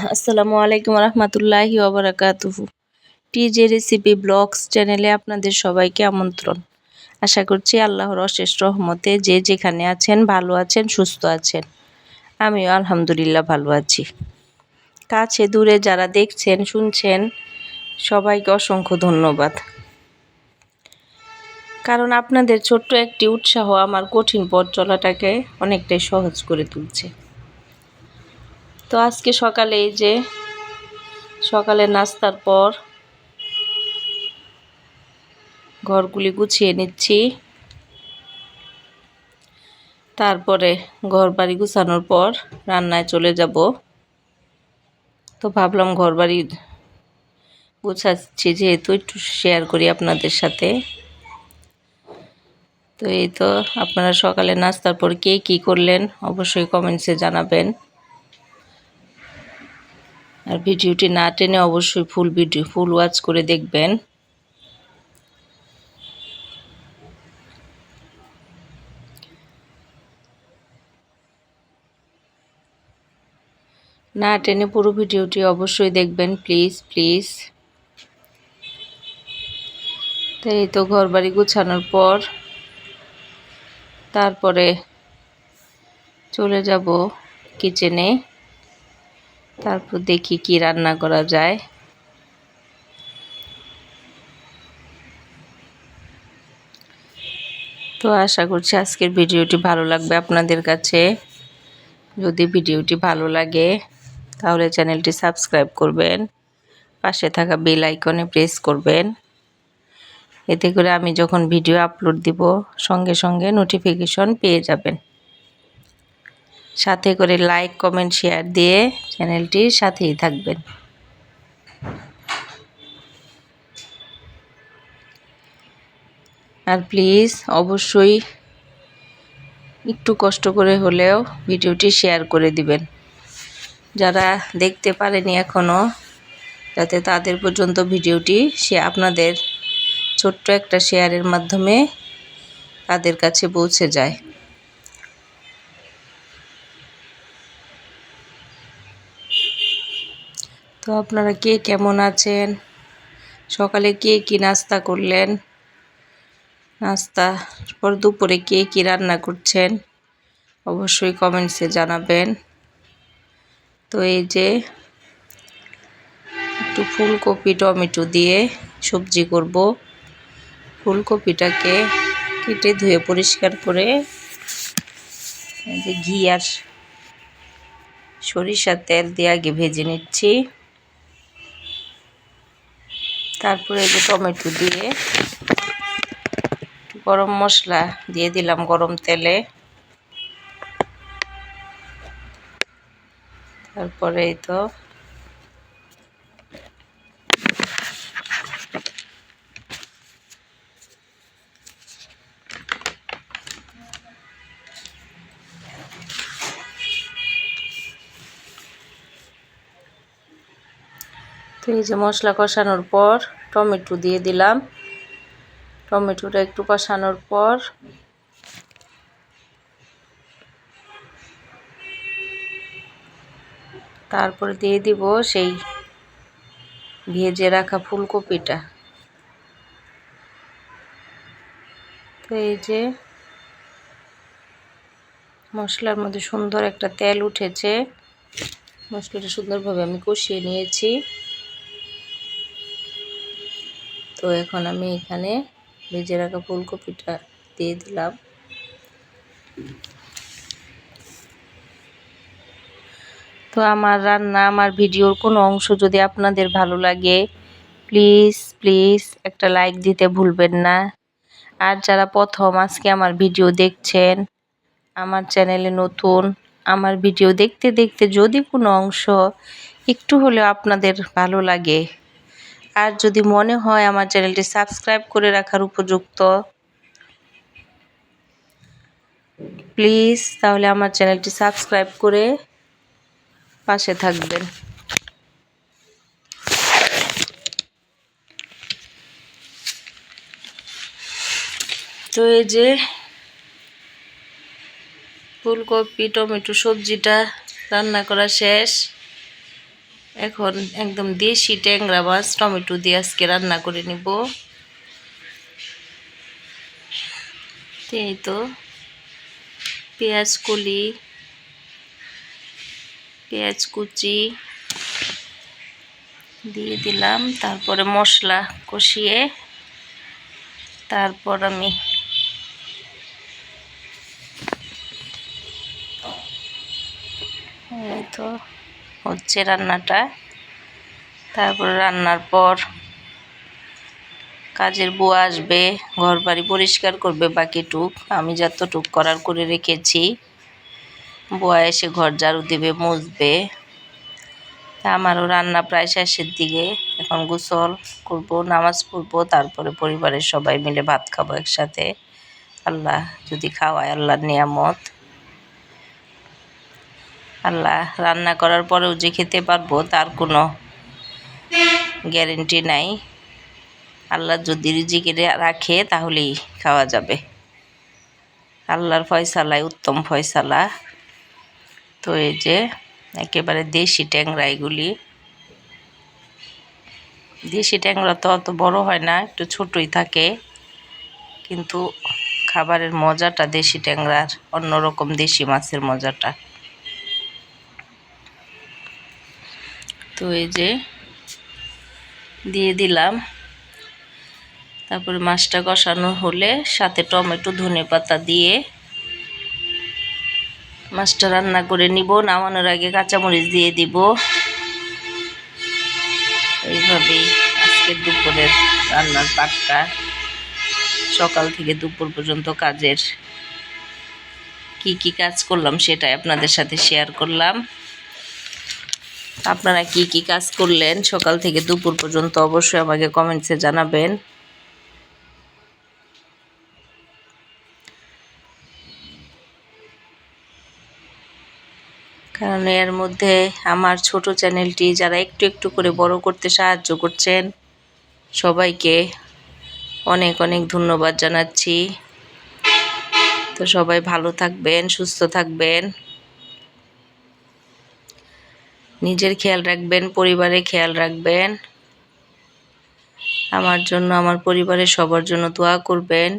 আসসালামু আলাইকুম রহমতুল্লাহি ওবরাকাতুহু। টিজে রেসিপি ব্লগস চ্যানেলে আপনাদের সবাইকে আমন্ত্রণ। আশা করছি আল্লাহর অশেষ রহমতে যে যেখানে আছেন ভালো আছেন, সুস্থ আছেন। আমিও আলহামদুলিল্লাহ ভালো আছি। কাছে দূরে যারা দেখছেন শুনছেন সবাইকে অসংখ্য ধন্যবাদ, কারণ আপনাদের ছোট্ট একটি উৎসাহ আমার কঠিন পথ চলাটাকে অনেকটাই সহজ করে তুলছে। তো আজকে সকালে এই যে সকালে নাস্তার পর ঘরগুলি গুছিয়ে নিচ্ছি, তারপরে ঘর বাড়ি গুছানোর পর রান্নায় চলে যাব। তো ভাবলাম ঘর বাড়ি গুছাচ্ছি যেহেতু একটু শেয়ার করি আপনাদের সাথে। তো এই তো আপনারা সকালে নাস্তার পর কে কী করলেন অবশ্যই কমেন্টসে জানাবেন, আর ভিডিওটি না টেনে অবশ্যই ফুল ওয়াচ করে দেখবেন। না টেনে পুরো ভিডিওটি অবশ্যই দেখবেন, প্লিজ প্লিজ। তো এই তো ঘর বাড়ি গুছানোর পর তারপরে চলে যাব কিচেনে, তারপর দেখি কি রান্না করা যায়। তো আশা করছি আজকের ভিডিওটি ভালো লাগবে আপনাদের কাছে। যদি ভিডিওটি ভালো লাগে তাহলে চ্যানেলটি সাবস্ক্রাইব করবেন, পাশে থাকা বেল আইকনে প্রেস করবেন। এতে করে আমি যখন ভিডিও আপলোড দিব সঙ্গে সঙ্গে নোটিফিকেশন পেয়ে যাবেন। সাথে করে লাইক কমেন্ট শেয়ার দিয়ে চ্যানেলটির সাথেই থাকবেন। আর প্লিজ অবশ্যই একটু কষ্ট করে হলেও ভিডিওটি শেয়ার করে দিবেন, যারা দেখতে পারেনি এখনও, যাতে তাদের পর্যন্ত ভিডিওটি আপনাদের ছোট্ট একটা শেয়ারের মাধ্যমে তাদের কাছে পৌঁছে যায়। তো আপনারা কে কেমন আছেন, সকালে কে কি নাস্তা করলেন, নাস্তা পর দুপুরে কে কি রান্না করছেন অবশ্যই কমেন্টসে জানাবেন। তো এই যে একটু ফুলকপি টমেটো দিয়ে সবজি করব। ফুলকপিটাকে কেটে ধুয়ে পরিষ্কার করে এই যে ঘি আর সরিষার তেল দিয়ে আগে ভেজে নিচ্ছি। তারপরে এই যে টমেটো দিয়ে গরম মশলা দিয়ে দিলাম গরম তেলে। তারপরে এই তো এই যে মশলা কষানোর পর টমেটো দিয়ে দিলাম। টমেটোটা একটু কষানোর পর তারপরে দিয়ে দিব সেই ভেজে রাখা ফুলকপিটা। তো এই যে মশলার মধ্যে সুন্দর একটা তেল উঠেছে, মশলাটা সুন্দরভাবে আমি কষিয়ে নিয়েছি। তো এখন আমি এখানে ভেজে রাখা ফুলকপিটা দিয়ে দিলাম। তো আমার রান্না, আমার ভিডিওর কোনো অংশ যদি আপনাদের ভালো লাগে প্লিজ প্লিজ একটা লাইক দিতে ভুলবেন না। আর যারা প্রথম আজকে আমার ভিডিও দেখছেন, আমার চ্যানেলে নতুন, আমার ভিডিও দেখতে দেখতে যদি কোনো অংশ একটু হলেও আপনাদের ভালো লাগে, আর যদি মনে হয় আমার চ্যানেলটি সাবস্ক্রাইব করে রাখার উপযুক্ত, প্লিজ তাহলে আমার চ্যানেলটি সাবস্ক্রাইব করে পাশে থাকবেন। তো এই যে ফুলকপি টমেটো সবজিটা রান্না করা শেষ। এখন একদম দেশি ট্যাংরা মাছ টমেটো দিয়ে আজকে রান্না করে নিব। এই তো পেঁয়াজ কলি, পেঁয়াজ কুচি দিয়ে দিলাম, তারপরে মশলা কষিয়ে তারপর আমি এই তো হচ্ছে রান্নাটা। তারপর রান্নার পর কাজের বুয়া আসবে, ঘর বাড়ি পরিষ্কার করবে বাকিটুক, আমি যতটুক করার করে রেখেছি। বুয়া এসে ঘর ঝাড়ু দেবে, মুছবে। আমারও রান্না প্রায় শেষের দিকে। এখন গোসল করব, নামাজ পড়বো, তারপরে পরিবারের সবাই মিলে ভাত খাবো একসাথে। আল্লাহ যদি খাওয়ায়, আল্লাহর নিয়ামত। আল্লাহ রান্না করার পরেও যে খেতে পারবো তার কোনো গ্যারেন্টি নাই। আল্লাহ যদি রিজিকে রাখে তাহলেই খাওয়া যাবে। আল্লাহর ফয়সালায় উত্তম ফয়সালা। তো এই যে একেবারে দেশি ট্যাংরা এগুলি। দেশি ট্যাংরা তো অত বড় হয় না, একটু ছোটই থাকে, কিন্তু খাবারের মজাটা দেশি ট্যাংরার অন্যরকম, দেশি মাছের মজাটা। তো এই যে দিয়ে দিলাম। তারপরে মাছটা কষানো হলে সাথে টমেটো ধনেপাতা দিয়ে মাছটা রান্না করে নিব। নামানোর আগে কাঁচামরিচ দিয়ে দিব। এইভাবেই আজকের দুপুরের রান্নার পাকটা। সকাল থেকে দুপুর পর্যন্ত কাজের কি কাজ করলাম সেটাই আপনাদের সাথে শেয়ার করলাম। আপনারা কি কাজ করলেন সকাল থেকে দুপুর পর্যন্ত অবশ্যই আমাকে কমেন্টসে জানাবেন। কারণ এর মধ্যে আমার ছোট চ্যানেলটি যারা একটু একটু করে বড় করতে সাহায্য করছেন, সবাইকে অনেক অনেক ধন্যবাদ জানাচ্ছি। তো সবাই ভালো থাকবেন, সুস্থ থাকবেন, নিজের খেয়াল রাখবেন, পরিবারের খেয়াল রাখবেন। আমার জন্য, আমার পরিবারের সবার জন্য দোয়া করবেন।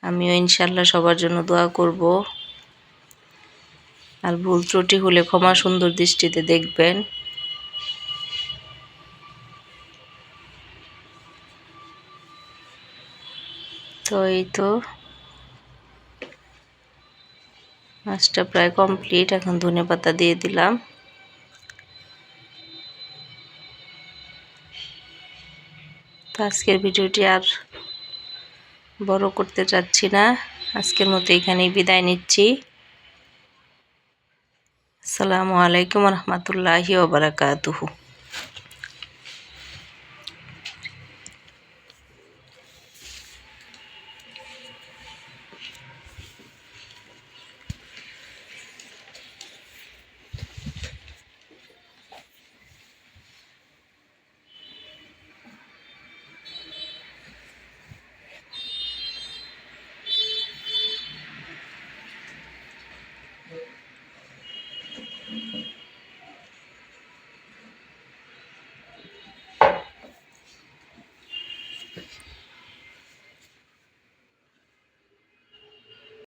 আমিও ইনশাল্লাহ সবার জন্য দোয়া করব। আর ভুল ত্রুটি হলে ক্ষমা সুন্দর দৃষ্টিতে দেখবেন। তো এই তো মাছটা প্রায় কমপ্লিট। এখন ধনেপাতা দিয়ে দিলাম। তো আজকের ভিডিওটি আর বড় করতে চাচ্ছি না, আজকের মতো এখানেই বিদায় নিচ্ছি। আসসালামু আলাইকুম রহমতুল্লাহি ওয়া বারাকাতুহু।